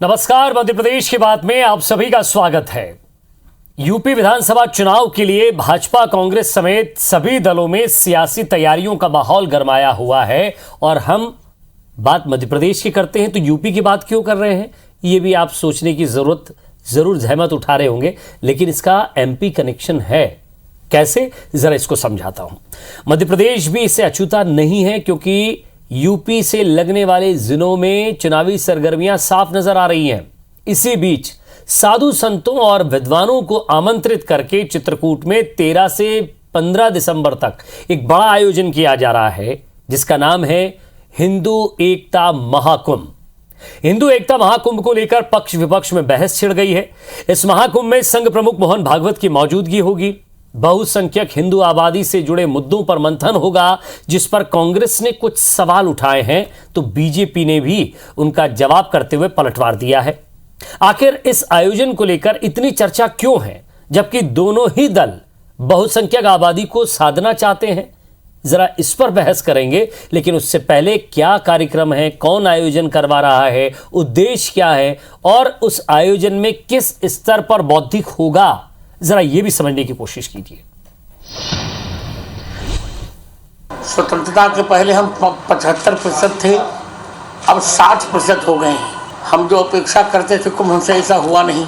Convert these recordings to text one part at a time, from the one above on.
नमस्कार, मध्य प्रदेश की बात में आप सभी का स्वागत है। यूपी विधानसभा चुनाव के लिए भाजपा, कांग्रेस समेत सभी दलों में सियासी तैयारियों का माहौल गरमाया हुआ है और हम बात मध्य प्रदेश की करते हैं तो यूपी की बात क्यों कर रहे हैं, ये भी आप सोचने की जरूर जहमत उठा रहे होंगे, लेकिन इसका एमपी कनेक्शन है। कैसे, जरा इसको समझाता हूं। मध्य प्रदेश भी इससे अछूता नहीं है क्योंकि यूपी से लगने वाले जिलों में चुनावी सरगर्मियां साफ नजर आ रही हैं। इसी बीच साधु संतों और विद्वानों को आमंत्रित करके चित्रकूट में 13 से 15 दिसंबर तक एक बड़ा आयोजन किया जा रहा है जिसका नाम है हिंदू एकता महाकुंभ। हिंदू एकता महाकुंभ को लेकर पक्ष विपक्ष में बहस छिड़ गई है। इस महाकुंभ में संघ प्रमुख मोहन भागवत की मौजूदगी होगी। बहुसंख्यक हिंदू आबादी से जुड़े मुद्दों पर मंथन होगा, जिस पर कांग्रेस ने कुछ सवाल उठाए हैं तो बीजेपी ने भी उनका जवाब करते हुए पलटवार दिया है। आखिर इस आयोजन को लेकर इतनी चर्चा क्यों है, जबकि दोनों ही दल बहुसंख्यक आबादी को साधना चाहते हैं? जरा इस पर बहस करेंगे, लेकिन उससे पहले क्या कार्यक्रम है, कौन आयोजन करवा रहा है, उद्देश्य क्या है और उस आयोजन में किस स्तर पर बौद्धिक होगा, जरा यह भी समझने की कोशिश कीजिए। स्वतंत्रता के पहले हम 75% थे, अब 60% हो गए हैं। हम जो अपेक्षा करते थे कुंभ से ऐसा हुआ नहीं,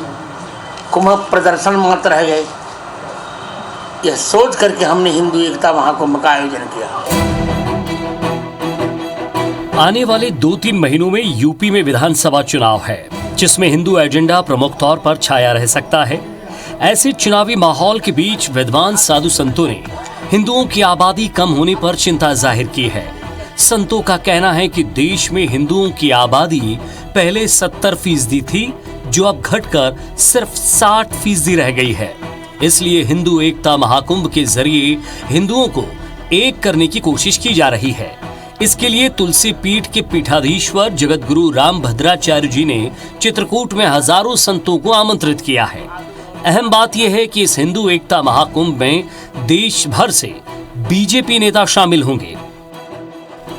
कुंभ प्रदर्शन मात्र रह गए। यह सोच करके हमने हिंदू एकता महाकुंभ का आयोजन किया। आने वाले 2-3 महीनों में यूपी में विधानसभा चुनाव है, जिसमें हिंदू एजेंडा प्रमुख तौर पर छाया रह सकता है। ऐसे चुनावी माहौल के बीच विद्वान साधु संतों ने हिंदुओं की आबादी कम होने पर चिंता जाहिर की है। संतों का कहना है कि देश में हिंदुओं की आबादी पहले 70% थी, जो अब घटकर सिर्फ 60% रह गई है। इसलिए हिंदू एकता महाकुंभ के जरिए हिंदुओं को एक करने की कोशिश की जा रही है। इसके लिए तुलसी पीठ के पीठाधीश्वर जगत गुरु रामभद्राचार्य जी ने चित्रकूट में हजारों संतों को आमंत्रित किया है। अहम बात यह है कि इस हिंदू एकता महाकुंभ में देश भर से बीजेपी नेता शामिल होंगे।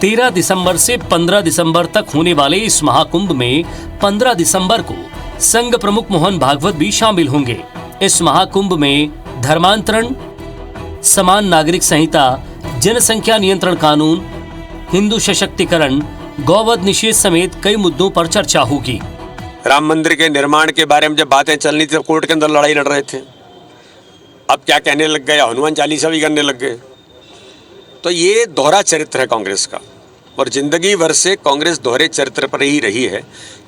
13 दिसंबर से 15 दिसंबर तक होने वाले इस महाकुंभ में 15 दिसंबर को संघ प्रमुख मोहन भागवत भी शामिल होंगे। इस महाकुंभ में धर्मांतरण, समान नागरिक संहिता, जनसंख्या नियंत्रण कानून, हिंदू सशक्तिकरण, गौवध निषेध समेत कई मुद्दों पर चर्चा होगी। राम मंदिर के निर्माण के बारे में जब बातें चलनी थी, कोर्ट के अंदर लड़ाई लड़ रहे थे। अब क्या कहने लग गए, हनुमान चालीसा भी करने लग गए। तो ये दोहरा चरित्र है कांग्रेस का, और जिंदगी भर से कांग्रेस दोहरे चरित्र पर ही रही है।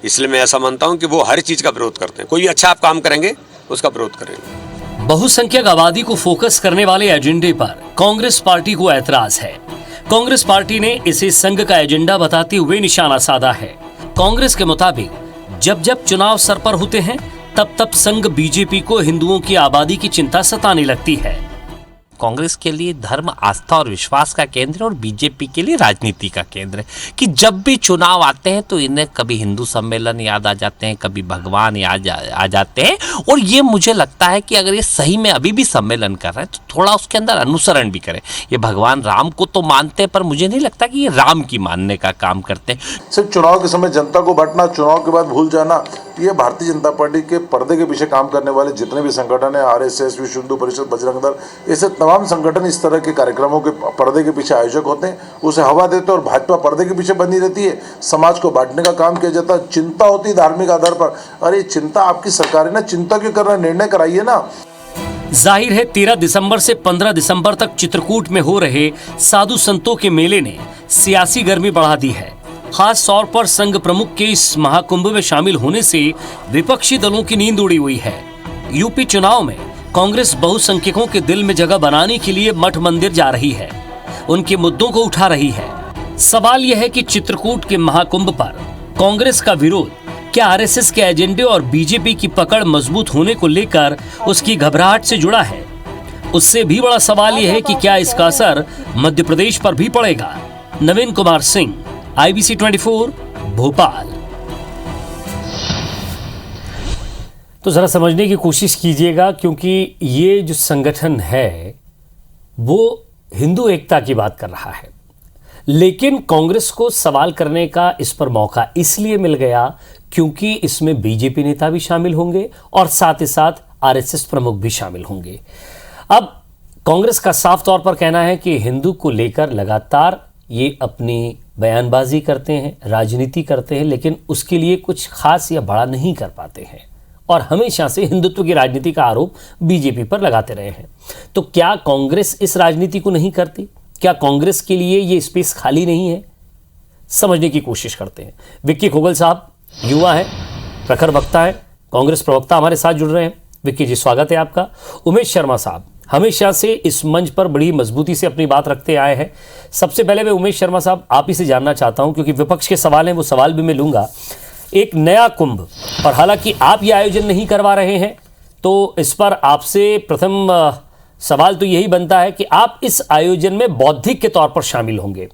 इसलिए मैं ऐसा मानता हूं कि वो हर चीज का विरोध करते हैं। कोई भी अच्छा आप काम करेंगे उसका विरोध करेंगे। बहुसंख्यक आबादी को फोकस करने वाले एजेंडे पर कांग्रेस पार्टी को ऐतराज है। कांग्रेस पार्टी ने इसे संघ का एजेंडा बताते हुए निशाना साधा है। कांग्रेस के मुताबिक जब जब चुनाव सर पर होते हैं तब तब संघ बीजेपी को हिंदुओं की आबादी की चिंता सताने लगती है। कांग्रेस के लिए धर्म, आस्था और विश्वास का केंद्र और बीजेपी के लिए राजनीति का केंद्र है कि जब भी चुनाव आते हैं तो इन्हें कभी हिंदू सम्मेलन याद आ जाते हैं, कभी भगवान याद आ जाते हैं। और ये मुझे लगता है कि अगर ये सही में अभी भी सम्मेलन कर रहे हैं तो थोड़ा उसके अंदर अनुसरण भी करें। ये भगवान राम को तो मानते हैं, पर मुझे नहीं लगता कि ये राम की मानने का काम करते हैं। सिर्फ चुनाव के समय जनता को बांटना, चुनाव के बाद भूल जाना, ये भारतीय जनता पार्टी के पर्दे के पीछे काम करने वाले जितने भी संगठन है, RSS, विश्व हिंदू परिषद, बजरंग दल, ऐसे तमाम संगठन इस तरह के कार्यक्रमों के पर्दे के पीछे आयोजक होते हैं, उसे हवा देते हैं और भाजपा पर्दे के पीछे बनी रहती है। समाज को बांटने का काम किया जाता है, चिंता होती है धार्मिक आधार पर। अरे चिंता आपकी सरकार है ना, चिंता क्यों कर रहा है, निर्णय कराइए ना। जाहिर है 13 दिसंबर से 15 दिसंबर तक चित्रकूट में हो रहे साधु संतों के मेले ने सियासी गर्मी बढ़ा दी है। खास तौर पर संघ प्रमुख के इस महाकुंभ में शामिल होने से विपक्षी दलों की नींद उड़ी हुई है। यूपी चुनाव में कांग्रेस बहुसंख्यकों के दिल में जगह बनाने के लिए मठ मंदिर जा रही है, उनके मुद्दों को उठा रही है। सवाल यह है कि चित्रकूट के महाकुंभ पर कांग्रेस का विरोध क्या RSS के एजेंडे और बीजेपी की पकड़ मजबूत होने को लेकर उसकी घबराहट से जुड़ा है? उससे भी बड़ा सवाल यह है कि क्या इसका असर मध्य प्रदेश पर भी पड़ेगा? नवीन कुमार सिंह, IBC 24, भोपाल। तो जरा समझने की कोशिश कीजिएगा, क्योंकि ये जो संगठन है वो हिंदू एकता की बात कर रहा है, लेकिन कांग्रेस को सवाल करने का इस पर मौका इसलिए मिल गया क्योंकि इसमें बीजेपी नेता भी शामिल होंगे और साथ ही साथ आरएसएस प्रमुख भी शामिल होंगे। अब कांग्रेस का साफ तौर पर कहना है कि हिंदू को लेकर लगातार ये अपनी बयानबाजी करते हैं, राजनीति करते हैं, लेकिन उसके लिए कुछ खास या बड़ा नहीं कर पाते हैं और हमेशा से हिंदुत्व की राजनीति का आरोप बीजेपी पर लगाते रहे हैं। तो क्या कांग्रेस इस राजनीति को नहीं करती? क्या कांग्रेस के लिए ये स्पेस खाली नहीं है? समझने की कोशिश करते हैं। विक्की खोगल साहब युवा हैं, प्रखर वक्ता हैं, कांग्रेस प्रवक्ता हमारे साथ जुड़ रहे हैं। विक्की जी, स्वागत है आपका। उमेश शर्मा साहब हमेशा से इस मंच पर बड़ी मजबूती से अपनी बात रखते आए हैं। सबसे पहले मैं उमेश शर्मा साहब आप ही से जानना चाहता हूं, क्योंकि विपक्ष के सवाल हैं, वो सवाल भी मैं लूंगा। एक नया कुंभ, और हालांकि आप ये आयोजन नहीं करवा रहे हैं, तो इस पर आपसे प्रथम सवाल तो यही बनता है कि आप इस आयोजन में बौद्धिक के तौर पर शामिल होंगे,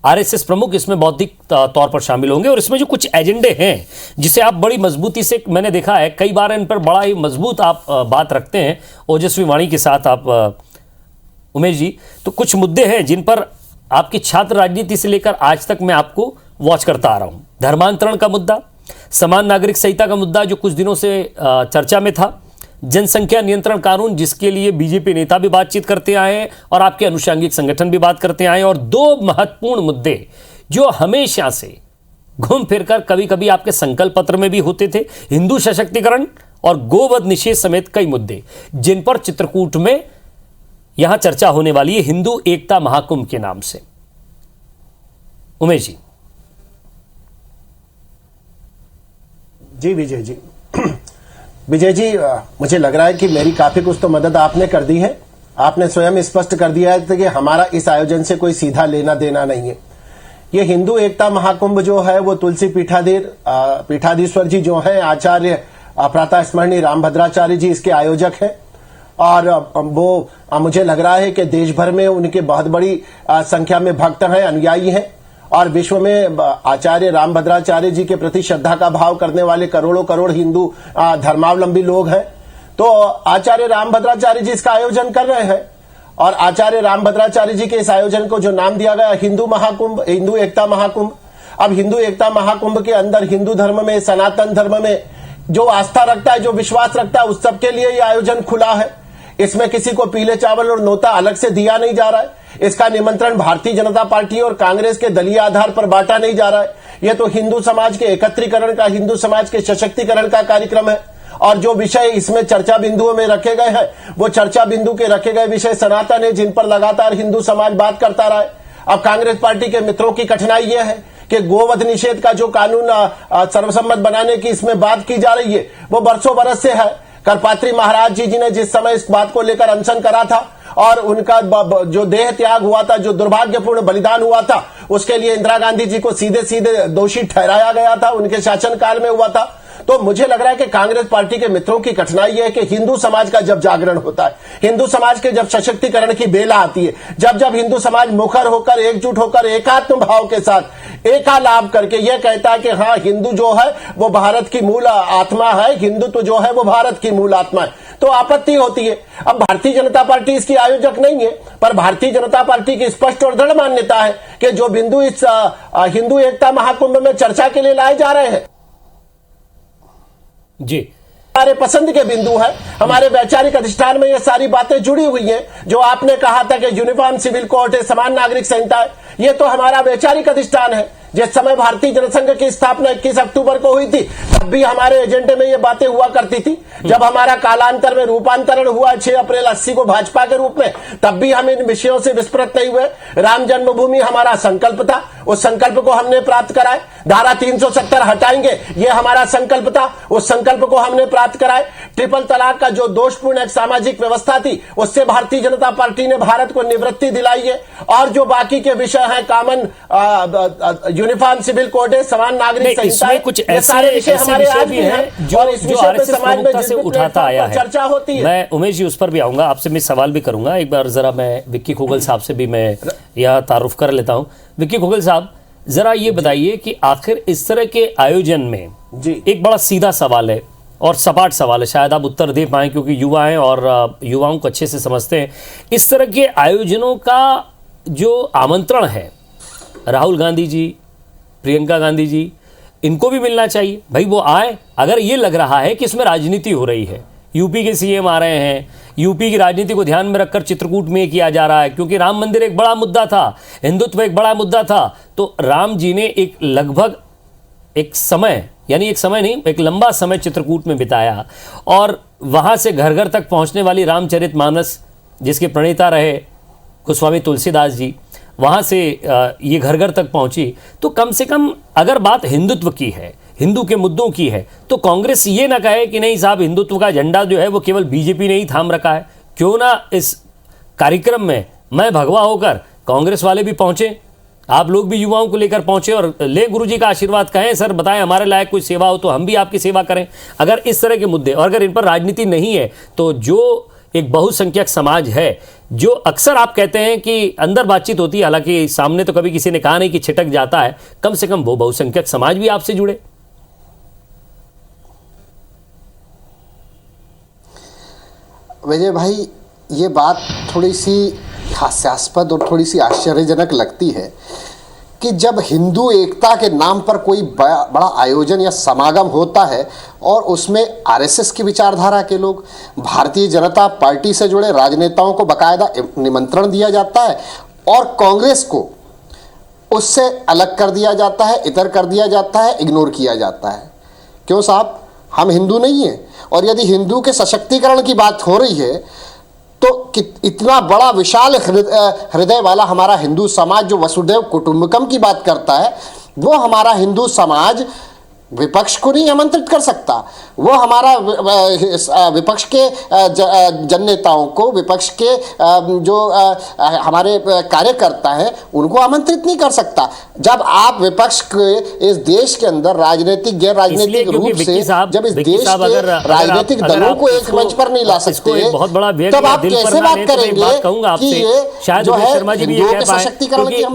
आरएसएस प्रमुख इसमें बौद्धिक तौर पर शामिल होंगे, और इसमें जो कुछ एजेंडे हैं जिसे आप बड़ी मजबूती से, मैंने देखा है कई बार इन पर बड़ा ही मजबूत आप बात रखते हैं ओजस्वी वाणी के साथ आप उमेश जी, तो कुछ मुद्दे हैं जिन पर आपकी छात्र राजनीति से लेकर आज तक मैं आपको वॉच करता आ रहा हूं। धर्मांतरण का मुद्दा, समान नागरिक संहिता का मुद्दा जो कुछ दिनों से चर्चा में था, जनसंख्या नियंत्रण कानून जिसके लिए बीजेपी नेता भी बातचीत करते आए हैं और आपके अनुषंगिक संगठन भी बात करते आए हैं, और दो महत्वपूर्ण मुद्दे जो हमेशा से घूम फिरकर कभी कभी आपके संकल्प पत्र में भी होते थे, हिंदू सशक्तिकरण और गोवध निषेध समेत कई मुद्दे जिन पर चित्रकूट में यहां चर्चा होने वाली है हिंदू एकता महाकुंभ के नाम से। उमेश जी। जी विजय जी, विजय जी, मुझे लग रहा है कि मेरी काफी कुछ तो मदद आपने कर दी है। आपने स्वयं स्पष्ट कर दिया है कि हमारा इस आयोजन से कोई सीधा लेना देना नहीं है। ये हिंदू एकता महाकुंभ जो है वो तुलसी पीठाधीश्वर जी जो हैं, आचार्य प्रातः स्मरणीय रामभद्राचार्य जी इसके आयोजक हैं, और वो मुझे लग रहा है कि देश भर में उनके बहुत बड़ी संख्या में भक्त हैं, अनुयायी हैं, और विश्व में आचार्य रामभद्राचार्य जी के प्रति श्रद्धा का भाव करने वाले करोड़ों करोड़ हिंदू धर्मावलंबी लोग हैं। तो आचार्य रामभद्राचार्य जी इसका आयोजन कर रहे हैं, और आचार्य रामभद्राचार्य जी के इस आयोजन को जो नाम दिया गया हिंदू महाकुंभ, हिंदू एकता महाकुंभ। अब हिंदू एकता महाकुंभ के अंदर हिंदू धर्म में, सनातन धर्म में जो आस्था रखता है, जो विश्वास रखता है, उस सबके लिए यह आयोजन खुला है। इसमें किसी को पीले चावल और नोता अलग से दिया नहीं जा रहा है। इसका निमंत्रण भारतीय जनता पार्टी और कांग्रेस के दलीय आधार पर बांटा नहीं जा रहा है। यह तो हिंदू समाज के एकत्रीकरण का, हिंदू समाज के सशक्तिकरण का कार्यक्रम है, और जो विषय इसमें चर्चा बिंदुओं में रखे गए हैं वो चर्चा बिंदु के रखे गए विषय सनातन है, जिन पर लगातार हिंदू समाज बात करता रहा है। अब कांग्रेस पार्टी के मित्रों की कठिनाई यह है कि गोवध निषेध का जो कानून सर्वसम्मत बनाने की इसमें बात की जा रही है वो बरसों बरस से है। करपात्री महाराज जी ने जिस समय इस बात को लेकर अनशन करा था और उनका जो देह त्याग हुआ था, जो दुर्भाग्यपूर्ण बलिदान हुआ था, उसके लिए इंदिरा गांधी जी को सीधे सीधे दोषी ठहराया गया था, उनके शासनकाल में हुआ था। तो मुझे लग रहा है कि कांग्रेस पार्टी के मित्रों की कठिनाई है कि हिंदू समाज का जब जागरण होता है, हिंदू समाज के जब सशक्तिकरण की बेला आती है, जब हिंदू समाज मुखर होकर, एकजुट होकर, एकात्म भाव के साथ एकालाप करके यह कहता है कि हाँ, हिंदू जो है वो भारत की मूल आत्मा है, हिंदुत्व जो है वो भारत की मूल आत्मा है, तो आपत्ति होती है। अब भारतीय जनता पार्टी इसकी आयोजक नहीं है, पर भारतीय जनता पार्टी की स्पष्ट और दृढ़ मान्यता है कि जो बिंदु इस हिंदू एकता महाकुंभ में चर्चा के लिए लाए जा रहे हैं जी, हमारे पसंद के बिंदु है। हमारे वैचारिक अधिष्ठान में ये सारी बातें जुड़ी हुई हैं। जो आपने कहा था कि यूनिफॉर्म सिविल कोड है, समान नागरिक संहिता है, ये तो हमारा वैचारिक अधिष्ठान है। जिस समय भारतीय जनसंघ की स्थापना 21 अक्टूबर को हुई थी, तब भी हमारे एजेंडे में ये बातें हुआ करती थी। जब हमारा कालांतर में रूपांतरण हुआ 6 अप्रैल 80 को भाजपा के रूप में, तब भी हम इन विषयों से विस्मृत नहीं हुए। राम जन्मभूमि हमारा संकल्प था, उस संकल्प को हमने प्राप्त कराए। धारा 370 हटाएंगे, ये हमारा संकल्प था, उस संकल्प को हमने प्राप्त कराए। ट्रिपल तलाक का जो दोषपूर्ण एक सामाजिक व्यवस्था थी, उससे भारतीय जनता पार्टी ने भारत को निवृत्ति दिलाई है। और जो बाकी के विषय हैं, कॉमन यूनिफॉर्म सिविल कोड है, समान नागरिक संहिता है, कुछ ऐसे विषय हमारे आज भी हैं जो आरएसएस प्रमुखता से उठाता आया है, चर्चा होती है। मैं उमेश जी उस पर भी आऊंगा, आपसे मैं सवाल भी करूंगा। एक बार जरा मैं विक्की खोगल साहब से भी मैं यह तारुफ कर लेता हूं। विक्की खोगल साहब, जरा ये बताइए कि आखिर इस तरह के आयोजन में जी एक बड़ा सीधा सवाल है और सपाट सवाल है, शायद आप उत्तर दे पाएं क्योंकि युवा हैं और युवाओं को अच्छे से समझते हैं। इस तरह के आयोजनों का जो आमंत्रण है, राहुल गांधी जी, प्रियंका गांधी जी, इनको भी मिलना चाहिए। भाई वो आए। अगर ये लग रहा है कि इसमें राजनीति हो रही है, यूपी के सीएम आ रहे हैं, यूपी की राजनीति को ध्यान में रखकर चित्रकूट में किया जा रहा है, क्योंकि राम मंदिर एक बड़ा मुद्दा था, हिंदुत्व एक बड़ा मुद्दा था, तो राम जी ने एक लगभग एक समय, यानी एक समय नहीं, एक लंबा समय चित्रकूट में बिताया, और वहाँ से घर घर तक पहुँचने वाली रामचरितमानस जिसके प्रणेता रहे गोस्वामी तुलसीदास जी, वहाँ से ये घर घर तक पहुँची। तो कम से कम अगर बात हिंदुत्व की है, हिंदू के मुद्दों की है, तो कांग्रेस ये ना कहे कि नहीं साहब हिंदुत्व का झंडा जो है वो केवल बीजेपी ने ही थाम रखा है। क्यों ना इस कार्यक्रम में मैं भगवा होकर कांग्रेस वाले भी पहुँचे, आप लोग भी युवाओं को लेकर पहुँचे और ले गुरुजी का आशीर्वाद, कहें सर बताएं हमारे लायक कोई सेवा हो तो हम भी आपकी सेवा करें। अगर इस तरह के मुद्दे, और अगर इन पर राजनीति नहीं है, तो जो एक बहुसंख्यक समाज है, जो अक्सर आप कहते हैं कि अंदर बातचीत होती है, हालांकि सामने तो कभी किसी ने कहा नहीं कि छिटक जाता है, कम से कम वो बहुसंख्यक समाज भी आपसे जुड़े। विजय भाई, ये बात थोड़ी सी हास्यास्पद और थोड़ी सी आश्चर्यजनक लगती है कि जब हिंदू एकता के नाम पर कोई बड़ा आयोजन या समागम होता है और उसमें आरएसएस की विचारधारा के लोग, भारतीय जनता पार्टी से जुड़े राजनेताओं को बाकायदा निमंत्रण दिया जाता है और कांग्रेस को उससे अलग कर दिया जाता है, इतर कर दिया जाता है, इग्नोर किया जाता है। क्यों साहब, हम हिंदू नहीं हैं? और यदि हिंदू के सशक्तिकरण की बात हो रही है तो इतना बड़ा विशाल हृदय वाला हमारा हिंदू समाज जो वसुधैव कुटुंबकम की बात करता है, वो हमारा हिंदू समाज विपक्ष को नहीं आमंत्रित कर सकता। वो हमारा विपक्ष के जननेताओं को, विपक्ष के जो हमारे कार्यकर्ता हैं उनको आमंत्रित नहीं कर सकता। जब आप विपक्ष के इस देश के अंदर राजनीतिक गैर राजनीतिक रूप से जब इस देश के राजनीतिक दलों को एक मंच पर नहीं ला सकते, तब आप कैसे बात करेंगे कि ये शायद जो है शर्मा जी भी ये कह पाए,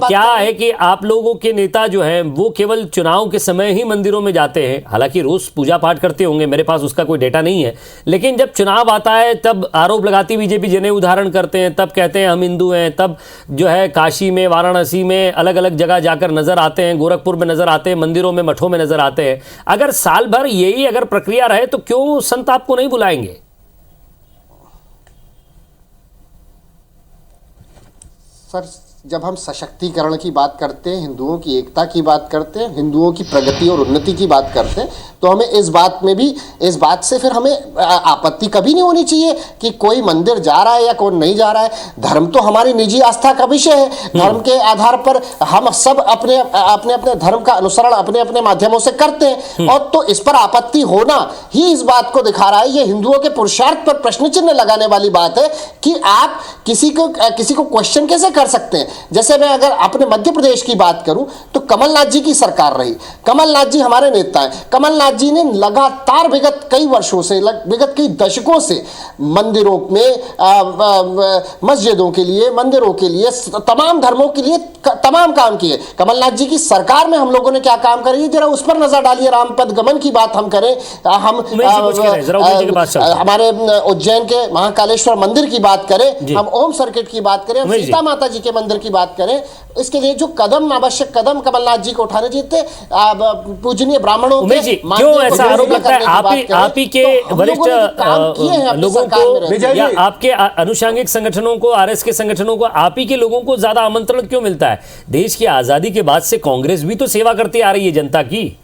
क्या है कि आप लोगों के नेता जो हैं वो केवल चुनाव के समय ही मंदिरों में जाते हैं, हालांकि रोज पूजा पाठ करते होंगे, मेरे पास उसका कोई डेटा नहीं है, लेकिन जब चुनाव आता है तब आरोप लगाती बीजेपी, जिन्हें उदाहरण करते हैं, तब कहते हैं हम हिंदू हैं, तब जो है काशी में, वाराणसी में, अलग अलग जगह जाकर नजर आते हैं, गोरखपुर में नजर आते हैं, मंदिरों में, मठों में नजर आते हैं। अगर साल भर यही अगर प्रक्रिया रहे तो क्यों संत आपको नहीं बुलाएंगे? सर, जब हम सशक्तिकरण की बात करते हैं, हिंदुओं की एकता की बात करते हैं, हिंदुओं की प्रगति और उन्नति की बात करते हैं, तो हमें इस बात से फिर हमें आपत्ति कभी नहीं होनी चाहिए कि कोई मंदिर जा रहा है या कौन नहीं जा रहा है। धर्म तो हमारी निजी आस्था का विषय है। धर्म के आधार पर हम सब अपने अपने धर्म का अनुसरण अपने अपने माध्यमों से करते हैं, और तो इस पर आपत्ति होना ही इस बात को दिखा रहा है, ये हिंदुओं के पुरुषार्थ पर प्रश्न चिन्ह लगाने वाली बात है कि आप किसी को क्वेश्चन कैसे कर सकते हैं। जैसे मैं अगर अपने मध्य प्रदेश की बात करूं तो कमलनाथ जी की सरकार रही, कमलनाथ जी हमारे नेता हैं। कमलनाथ जी ने लगातार विगत कई वर्षों से, विगत कई दशकों से मंदिरों में, मस्जिदों के लिए, मंदिरों के लिए, तमाम धर्मों के लिए तमाम काम किए। कमलनाथ जी की सरकार में हम लोगों ने क्या काम करे, जरा उस पर नजर डालिए। रामपद गमन की बात हम करें, हम हमारे उज्जैन के महाकालेश्वर मंदिर की बात करें, हम ओम सर्किट की बात करें, हम सीता माता जी के मंदिर की बात करें, इसके लिए जो कदम, आवश्यक कदम कमलनाथ जी को उठाने चाहिए थे, पूजनीय ब्राह्मणों के, क्यों ऐसा आरोप लगता है आप ही के वरिष्ठ लोगों को या आपके अनुषंगिक संगठनों को, आरएस के संगठनों को, आप ही के लोगों को ज्यादा आमंत्रण क्यों मिलता है? देश की आजादी के बाद से कांग्रेस भी तो सेवा करती आ रही है जनता की।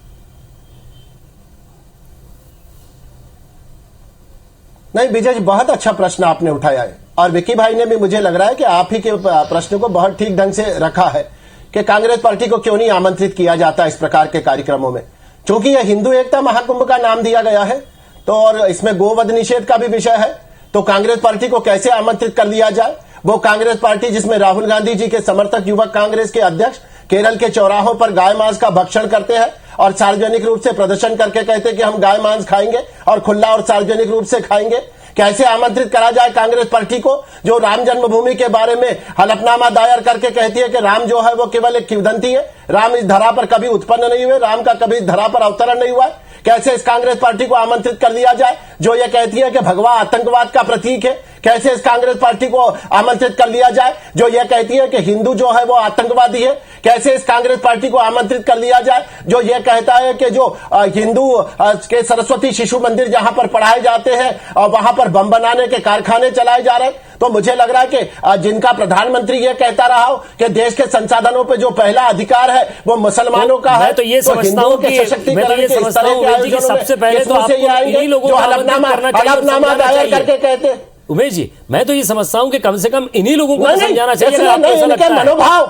नहीं विजय जी, बहुत अच्छा प्रश्न आपने उठाया है, और विकी भाई ने भी, मुझे लग रहा है कि आप ही के प्रश्न को बहुत ठीक ढंग से रखा है कि कांग्रेस पार्टी को क्यों नहीं आमंत्रित किया जाता इस प्रकार के कार्यक्रमों में, क्योंकि यह हिंदू एकता महाकुंभ का नाम दिया गया है, तो और इसमें गोवध निषेध का भी विषय है, तो कांग्रेस पार्टी को कैसे आमंत्रित कर दिया जाए? वो कांग्रेस पार्टी जिसमें राहुल गांधी जी के समर्थक युवक कांग्रेस के अध्यक्ष केरल के चौराहों पर गाय मांस का भक्षण करते हैं और सार्वजनिक रूप से प्रदर्शन करके कहते हैं कि हम गाय मांस खाएंगे और खुला और सार्वजनिक रूप से खाएंगे। कैसे आमंत्रित करा जाए कांग्रेस पार्टी को, जो राम जन्मभूमि के बारे में हलफनामा दायर करके कहती है कि राम जो है वो केवल एक किंवदंती है, राम इस धरा पर कभी उत्पन्न नहीं हुए, राम का कभी इस धरा पर अवतरण नहीं हुआ है। कैसे इस कांग्रेस पार्टी को आमंत्रित कर दिया जाए जो ये कहती है कि भगवा आतंकवाद का प्रतीक है? कैसे इस कांग्रेस पार्टी को आमंत्रित कर दिया जाए जो ये कहती है कि हिंदू जो है वो आतंकवादी है? कैसे इस कांग्रेस पार्टी को आमंत्रित कर दिया जाए जो ये कहता है कि जो हिंदू के सरस्वती शिशु मंदिर जहां पर पढ़ाए जाते हैं और वहां पर बम बनाने के कारखाने चलाए जा रहे हैं? तो मुझे लग रहा है कि जिनका प्रधानमंत्री ये कहता रहा हो कि देश के संसाधनों पे जो पहला अधिकार है वो मुसलमानों का है, मैं तो ये समझता हूं कि सबसे पहले तो आपको इन्हीं लोगों को हलफनामा दायर करके कहते हैं। उमेश जी, मैं तो ये समझता हूं कि कम से कम इन्हीं लोगों को समझाना चाहिए।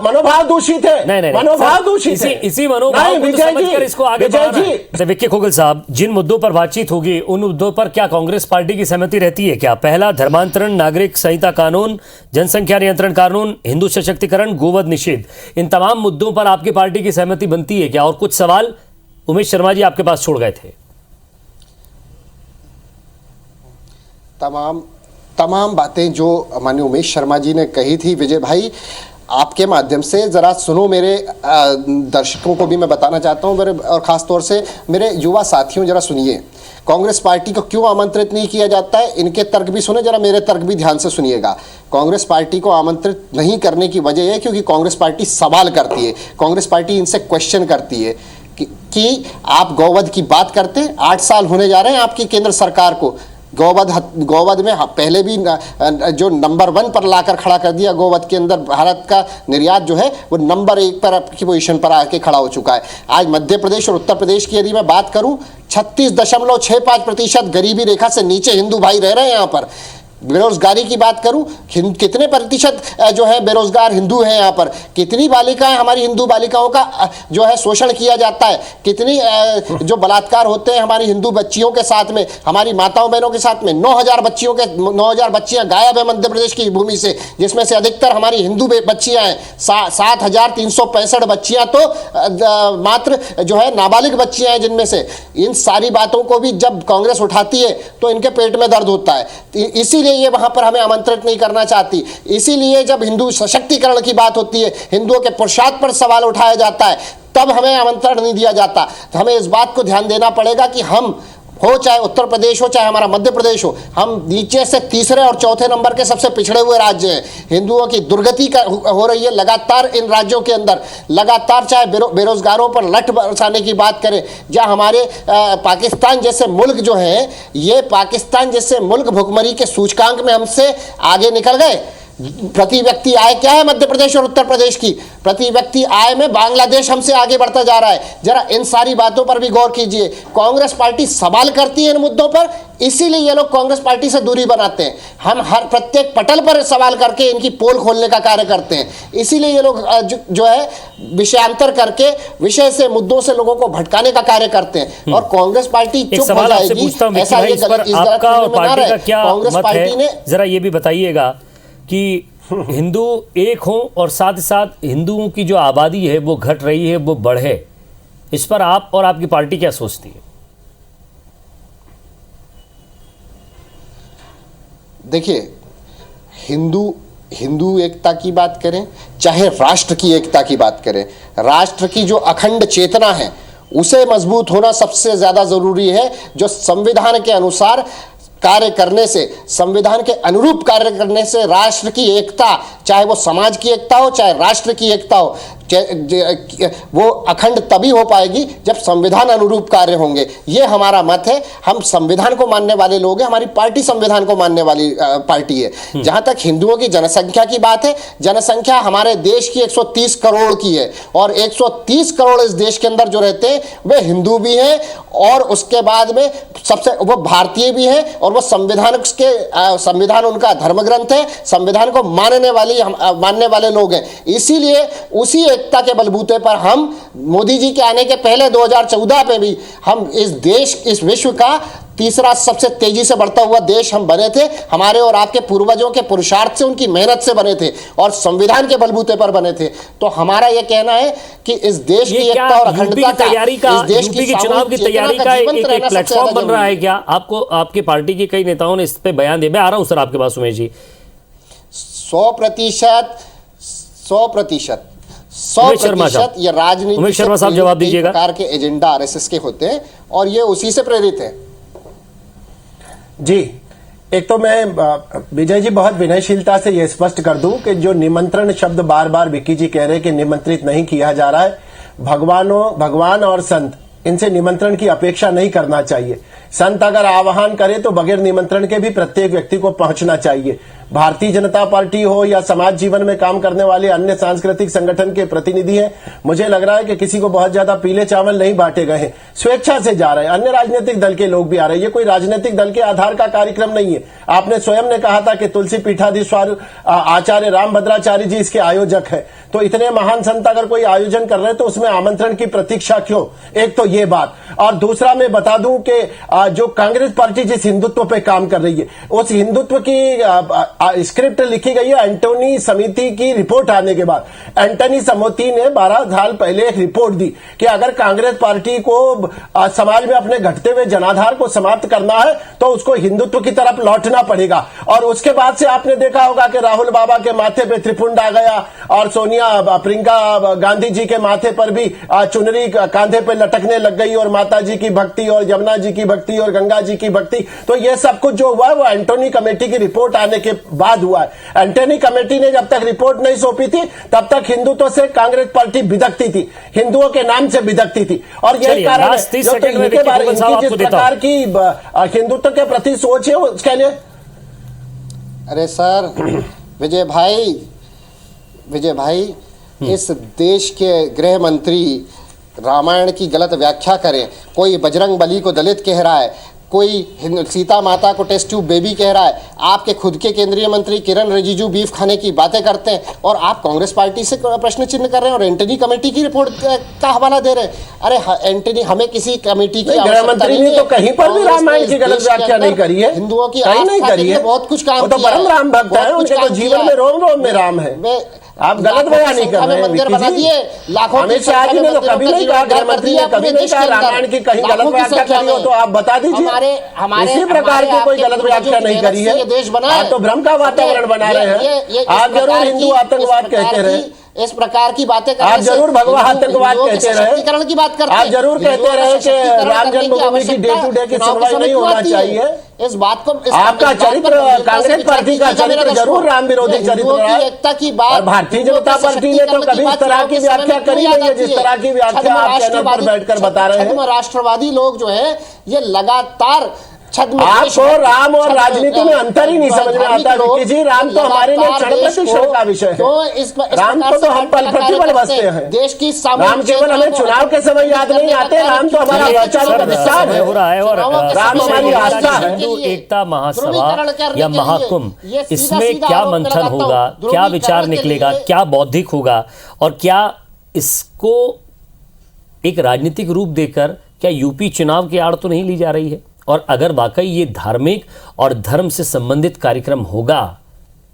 मनोभाव दूषित है, मनोभाव दूषित है। इसी मनोभाव को समझकर इसको आगे बढ़ाना है। विक्की खोगल साहब, जिन मुद्दों पर बातचीत होगी उन मुद्दों पर क्या कांग्रेस पार्टी की सहमति रहती है क्या? पहला, धर्मांतरण, नागरिक संहिता कानून, जनसंख्या नियंत्रण कानून, हिंदू सशक्तिकरण, गोवध निषेध, इन तमाम मुद्दों पर आपकी पार्टी की सहमति बनती है क्या? और कुछ सवाल उमेश शर्मा जी आपके पास छोड़ गए थे। तमाम बातें जो माननीय उमेश शर्मा जी ने कही थी, विजय भाई आपके माध्यम से जरा सुनो। मेरे दर्शकों को भी मैं बताना चाहता हूं, मेरे और ख़ास तौर से मेरे युवा साथियों, जरा सुनिए। कांग्रेस पार्टी को क्यों आमंत्रित नहीं किया जाता है, इनके तर्क भी सुने, जरा मेरे तर्क भी ध्यान से सुनिएगा। कांग्रेस पार्टी को आमंत्रित नहीं करने की वजह है क्योंकि कांग्रेस पार्टी सवाल करती है, कांग्रेस पार्टी इनसे क्वेश्चन करती है कि आप गौवध की बात करते हैं। 8 साल होने जा रहे हैं आपकी केंद्र सरकार को। गौवध में पहले भी जो नंबर 1 पर लाकर खड़ा कर दिया, गौवध के अंदर भारत का निर्यात जो है वो नंबर 1 पर की पोजीशन पर आके खड़ा हो चुका है। आज मध्य प्रदेश और उत्तर प्रदेश की यदि मैं बात करूं, 36.65% गरीबी रेखा से नीचे हिंदू भाई रह रहे हैं यहाँ पर। बेरोजगारी की बात करूं, कितने प्रतिशत जो है बेरोजगार हिंदू हैं यहाँ पर? कितनी बालिकाएं, हमारी हिंदू बालिकाओं का जो है शोषण किया जाता है? कितनी जो बलात्कार होते हैं हमारी हिंदू बच्चियों के साथ में, हमारी माताओं बहनों के साथ में? 9,000 बच्चियां गायब है मध्य प्रदेश की भूमि से, जिसमें से अधिकतर हमारी हिंदू बच्चियां हैं। 7,365 बच्चियां तो मात्र जो है नाबालिग बच्चियां हैं जिनमें से। इन सारी बातों को भी जब कांग्रेस उठाती है तो इनके पेट में दर्द होता है। इसीलिए ये वहां पर हमें आमंत्रित नहीं करना चाहती। इसीलिए जब हिंदू सशक्तिकरण की बात होती है, हिंदुओं के पुरुषार्थ पर सवाल उठाया जाता है, तब हमें आमंत्रण नहीं दिया जाता। तो हमें इस बात को ध्यान देना पड़ेगा कि हम हो, चाहे उत्तर प्रदेश हो, चाहे हमारा मध्य प्रदेश हो, हम नीचे से तीसरे और चौथे नंबर के सबसे पिछड़े हुए राज्य हैं। हिंदुओं की दुर्गति हो रही है लगातार इन राज्यों के अंदर। लगातार चाहे बेरोजगारों पर लठ बरसाने की बात करें, जहां हमारे पाकिस्तान जैसे मुल्क जो हैं, ये पाकिस्तान जैसे मुल्क भुखमरी के सूचकांक में हमसे आगे निकल गए। प्रति व्यक्ति आय क्या है मध्य प्रदेश और उत्तर प्रदेश की? प्रति व्यक्ति आय में बांग्लादेश हमसे आगे बढ़ता जा रहा है। जरा इन सारी बातों पर भी गौर कीजिए। कांग्रेस पार्टी सवाल करती है इन मुद्दों पर, इसीलिए ये लोग कांग्रेस पार्टी से दूरी बनाते हैं। हम हर प्रत्येक पटल पर सवाल करके इनकी पोल खोलने का कार्य करते हैं। इसीलिए ये लोग जो है विषयांतर करके विषय से, मुद्दों से लोगों को भटकाने का कार्य करते हैं। और कांग्रेस पार्टी चुप हो जाएगी, ऐसा ये कांग्रेस पार्टी ने। जरा ये भी बताइएगा कि हिंदू एक हों और साथ ही साथ हिंदुओं की जो आबादी है वो घट रही है, वो बढ़े, इस पर आप और आपकी पार्टी क्या सोचती है? देखिए, हिंदू एकता की बात करें, चाहे राष्ट्र की एकता की बात करें, राष्ट्र की जो अखंड चेतना है उसे मजबूत होना सबसे ज्यादा जरूरी है। जो संविधान के अनुसार कार्य करने से, संविधान के अनुरूप कार्य करने से राष्ट्र की एकता, चाहे वो समाज की एकता हो, चाहे राष्ट्र की एकता हो, वो अखंड तभी हो पाएगी जब संविधान अनुरूप कार्य होंगे। ये हमारा मत है। हम संविधान को मानने वाले लोग हैं, हमारी पार्टी संविधान को मानने वाली पार्टी है। जहां तक हिंदुओं की जनसंख्या की बात है, जनसंख्या हमारे देश की 130 करोड़ की है और 130 करोड़ इस देश के अंदर जो रहते हैं वे हिंदू भी हैं और उसके बाद में सबसे वो भारतीय भी हैं और वो संविधान उनका धर्म ग्रंथ है, संविधान को मानने वाले लोग हैं। इसीलिए उसी एकता के बलबूते पर हम मोदी जी के आने के पहले 2014 में भी हम इस विश्व का तीसरा सबसे तेजी से बढ़ता हुआ देश हम बने थे। हमारे और आपके पूर्वजों के पुरुषार्थ से, उनकी मेहनत से बने थे और संविधान के बलबूते पर बने थे। तो हमारा यह कहना है कि इस देश की एकता और अखंडता का, इस देश की चुनाव की तैयारी का एक प्लेटफॉर्म बन रहा है क्या? आपको आपकी पार्टी के कई नेताओं ने इस पे बयान दिए। मैं आ रहा हूं सर आपके पास उमेश जी। 100%, 100% ये राजनीति उमेश शर्मा साहब से जवाब कई दीजिएगा। प्रकार के एजेंडा आरएसएस के होते हैं और ये उसी से प्रेरित है। जी, एक तो मैं विजय जी बहुत विनयशीलता से यह स्पष्ट कर दूं कि जो निमंत्रण शब्द बार बार विक्की जी कह रहे हैं कि निमंत्रित नहीं किया जा रहा है, भगवान और संत इनसे निमंत्रण की अपेक्षा नहीं करना चाहिए। संत अगर आह्वान करे तो बगैर निमंत्रण के भी प्रत्येक व्यक्ति को पहुंचना चाहिए। भारतीय जनता पार्टी हो या समाज जीवन में काम करने वाले अन्य सांस्कृतिक संगठन के प्रतिनिधि हैं, मुझे लग रहा है कि किसी को बहुत ज्यादा पीले चावल नहीं बांटे गए हैं, स्वेच्छा से जा रहे हैं। अन्य राजनीतिक दल के लोग भी आ रहे हैं, ये कोई राजनीतिक दल के आधार का कार्यक्रम नहीं है। आपने स्वयं ने कहा था कि तुलसी पीठाधीश्वर आचार्य रामभद्राचार्य जी इसके आयोजक है, तो इतने महान संत अगर कोई आयोजन कर रहे हैं तो उसमें आमंत्रण की प्रतीक्षा क्यों? एक तो ये बात। और दूसरा मैं बता दूं कि जो कांग्रेस पार्टी जिस हिंदुत्व पे काम कर रही है, उस हिंदुत्व की स्क्रिप्ट लिखी गई है एंटोनी समिति की रिपोर्ट आने के बाद। एंटोनी समिति ने 12 साल पहले एक रिपोर्ट दी कि अगर कांग्रेस पार्टी को समाज में अपने घटते हुए जनाधार को समाप्त करना है तो उसको हिंदुत्व की तरफ लौटना पड़ेगा। और उसके बाद से आपने देखा होगा कि राहुल बाबा के माथे पे त्रिपुंड आ गया और सोनिया प्रियंका गांधी जी के माथे पर भी चुनरी कांधे पे लटकने लग गई, और माता जी की भक्ति और यमुना जी की भक्ति और गंगा जी की भक्ति। तो ये सब कुछ जो हुआ है वो एंटोनी कमेटी की रिपोर्ट आने के बाद हुआ है। एंटोनी कमेटी ने जब तक रिपोर्ट नहीं सौंपी थी तब तक हिंदुत्व से कांग्रेस पार्टी बिदकती थी, हिंदुओं के नाम से बिदकती थी। और यही कारण है जो तो इनके बारे में जिस प्रकार की हिंदुत्व के प्रति सोच है उसके लिए। अरे सर विजय भाई इस देश के गृह मंत्री रामायण की गलत व्याख्या करें, कोई बजरंग बली को दलित कह रहा है, कोई सीता माता को टेस्ट ट्यूब बेबी कह रहा है, आपके खुद के केंद्रीय मंत्री किरण रिजिजू बीफ खाने की बातें करते हैं और आप कांग्रेस पार्टी से प्रश्न चिन्ह कर रहे हैं और एंटनी कमेटी की रिपोर्ट का हवाला दे रहे हैं। अरे एंटनी, हमें किसी कमेटी की गृह मंत्री ने तो कहीं पर भी रामायण की गलत व्याख्या नहीं करी है, हिंदुओं की नहीं करी है। बहुत कुछ काम तो परम राम भक्त है, उनके तो जीवन में रोम रोम में राम है। आप गलत बयान नहीं कर रहे हैं विक्की जी। अमित शाह जी ने तो कभी नहीं कहा, गृह मंत्री ने कभी नहीं कहा रामायण की कहीं गलत व्याख्या करी हो तो आप बता दीजिए। इसी प्रकार की कोई गलत व्याख्या नहीं करी है। आप तो भ्रम का वातावरण बना रहे हैं। आप जरूर हिंदू आतंकवाद कहते रहे, इस प्रकार की बातें आप जरूर भगवान आतंकवाद कहते रहे, की बात करते आप जरूर कहते रहे कि राम जन्मभूमि की डे टू डे की सुनवाई नहीं होना चाहिए। इस बात को आपका चरित्र, कांग्रेस पार्टी का चरित्र जरूर राम विरोधी चरित्र रहा है। एकता की बात, और भारतीय जनता पार्टी ने तो कभी इस तरह की व्याख्या करी नहीं है जिस तरह की व्याख्या आप चैनल पर बैठकर बता रहे हैं। राष्ट्रवादी लोग जो है ये लगातार आपको राम और राजनीति में अंतर ही नहीं समझ में आता विक्की जी। राम तो हमारे लिए क्षण प्रतिक्षण का विषय है। राम तो हम पल प्रतिपल बसते हैं। देश की राम केवल हमें चुनाव के समय याद नहीं आते, राम तो हमारा वैचारिक विस्तार है, हो रहा है। और राम हमारी आस्था है। हिंदू एकता महासभा या महाकुंभ, इसमें क्या मंथन होगा, क्या विचार निकलेगा, क्या बौद्धिक होगा और क्या इसको एक राजनीतिक रूप देकर क्या यूपी चुनाव की आड़ तो नहीं ली जा रही है? और अगर वाकई ये धार्मिक और धर्म से संबंधित कार्यक्रम होगा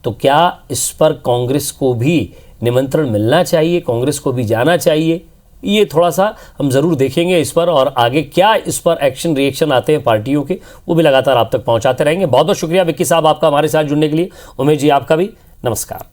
तो क्या इस पर कांग्रेस को भी निमंत्रण मिलना चाहिए, कांग्रेस को भी जाना चाहिए? ये थोड़ा सा हम ज़रूर देखेंगे इस पर, और आगे क्या इस पर एक्शन रिएक्शन आते हैं पार्टियों के, वो भी लगातार आप तक पहुंचाते रहेंगे। बहुत बहुत शुक्रिया विक्की साहब आपका हमारे साथ जुड़ने के लिए। उमेश जी आपका भी नमस्कार।